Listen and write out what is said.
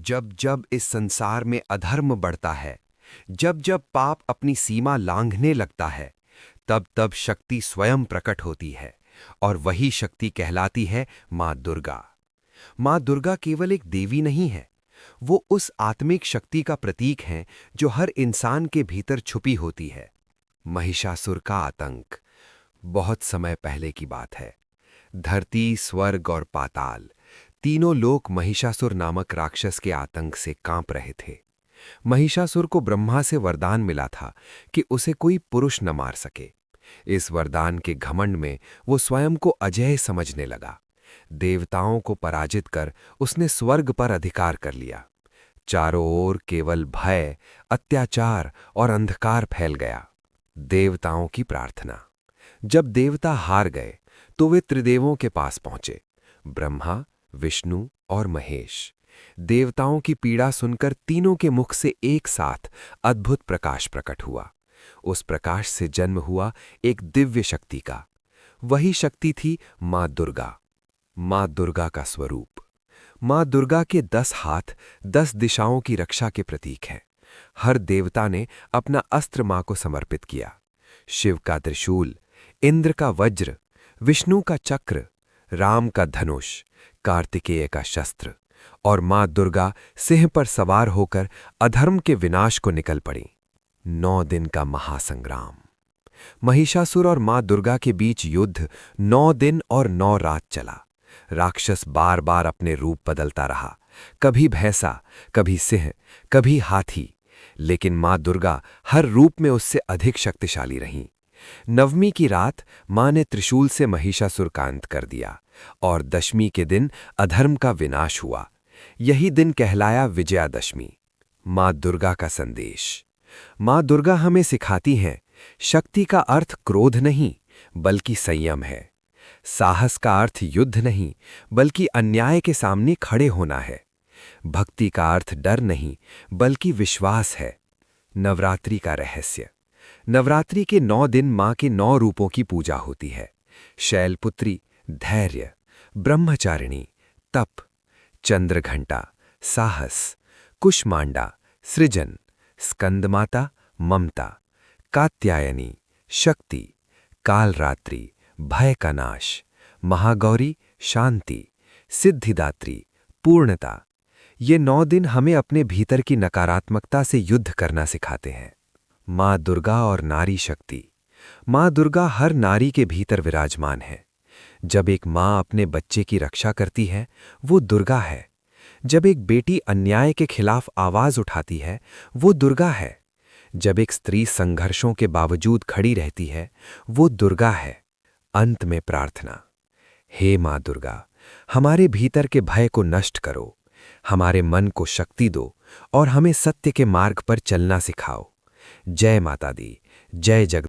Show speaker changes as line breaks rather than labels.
जब जब इस संसार में अधर्म बढ़ता है, जब जब पाप अपनी सीमा लांघने लगता है, तब तब शक्ति स्वयं प्रकट होती है और वही शक्ति कहलाती है माँ दुर्गा। माँ दुर्गा केवल एक देवी नहीं है, वो उस आत्मिक शक्ति का प्रतीक है जो हर इंसान के भीतर छुपी होती है। महिषासुर का आतंक बहुत समय पहले की बात है। धरती, स्वर्ग और पाताल तीनों लोक महिषासुर नामक राक्षस के आतंक से कांप रहे थे। महिषासुर को ब्रह्मा से वरदान मिला था कि उसे कोई पुरुष न मार सके। इस वरदान के घमंड में वो स्वयं को अजेय समझने लगा। देवताओं को पराजित कर उसने स्वर्ग पर अधिकार कर लिया। चारों ओर केवल भय, अत्याचार और अंधकार फैल गया। देवताओं की प्रार्थना। जब देवता हार गए तो वे त्रिदेवों के पास पहुंचे, ब्रह्मा, विष्णु और महेश। देवताओं की पीड़ा सुनकर तीनों के मुख से एक साथ अद्भुत प्रकाश प्रकट हुआ। उस प्रकाश से जन्म हुआ एक दिव्य शक्ति का। वही शक्ति थी माँ दुर्गा। माँ दुर्गा का स्वरूप। माँ दुर्गा के 10 हाथ 10 दिशाओं की रक्षा के प्रतीक हैं। हर देवता ने अपना अस्त्र माँ को समर्पित किया। शिव का त्रिशूल, इंद्र का वज्र, विष्णु का चक्र, राम का धनुष, कार्तिकेय का शस्त्र और माँ दुर्गा सिंह पर सवार होकर अधर्म के विनाश को निकल पड़ी। 9 दिन का महासंग्राम। महिषासुर और माँ दुर्गा के बीच युद्ध 9 दिन और 9 रात चला। राक्षस बार बार अपने रूप बदलता रहा, कभी भैंसा, कभी सिंह, कभी हाथी, लेकिन माँ दुर्गा हर रूप में उससे अधिक शक्तिशाली रहीं। 9वीं की रात माँ ने त्रिशूल से महिषासुर का अंत कर दिया और 10वीं के दिन अधर्म का विनाश हुआ। यही दिन कहलाया विजयादशमी। माँ दुर्गा का संदेश। माँ दुर्गा हमें सिखाती हैं, शक्ति का अर्थ क्रोध नहीं बल्कि संयम है। साहस का अर्थ युद्ध नहीं बल्कि अन्याय के सामने खड़े होना है। भक्ति का अर्थ डर नहीं बल्कि विश्वास है। नवरात्रि का रहस्य। नवरात्रि के 9 दिन माँ के 9 रूपों की पूजा होती है। शैलपुत्री धैर्य, ब्रह्मचारिणी तप, चंद्रघंटा साहस, कुष्मांडा सृजन, स्कंदमाता ममता, कात्यायनी शक्ति, कालरात्रि भय का नाश, महागौरी शांति, सिद्धिदात्री पूर्णता। ये 9 दिन हमें अपने भीतर की नकारात्मकता से युद्ध करना सिखाते हैं। माँ दुर्गा और नारी शक्ति। माँ दुर्गा हर नारी के भीतर विराजमान है। जब एक माँ अपने बच्चे की रक्षा करती है, वो दुर्गा है। जब एक बेटी अन्याय के खिलाफ आवाज उठाती है, वो दुर्गा है। जब एक स्त्री संघर्षों के बावजूद खड़ी रहती है, वो दुर्गा है। अंत में प्रार्थना। हे माँ दुर्गा, हमारे भीतर के भय को नष्ट करो, हमारे मन को शक्ति दो और हमें सत्य के मार्ग पर चलना सिखाओ। जय माता दी, जय जगदम्बा।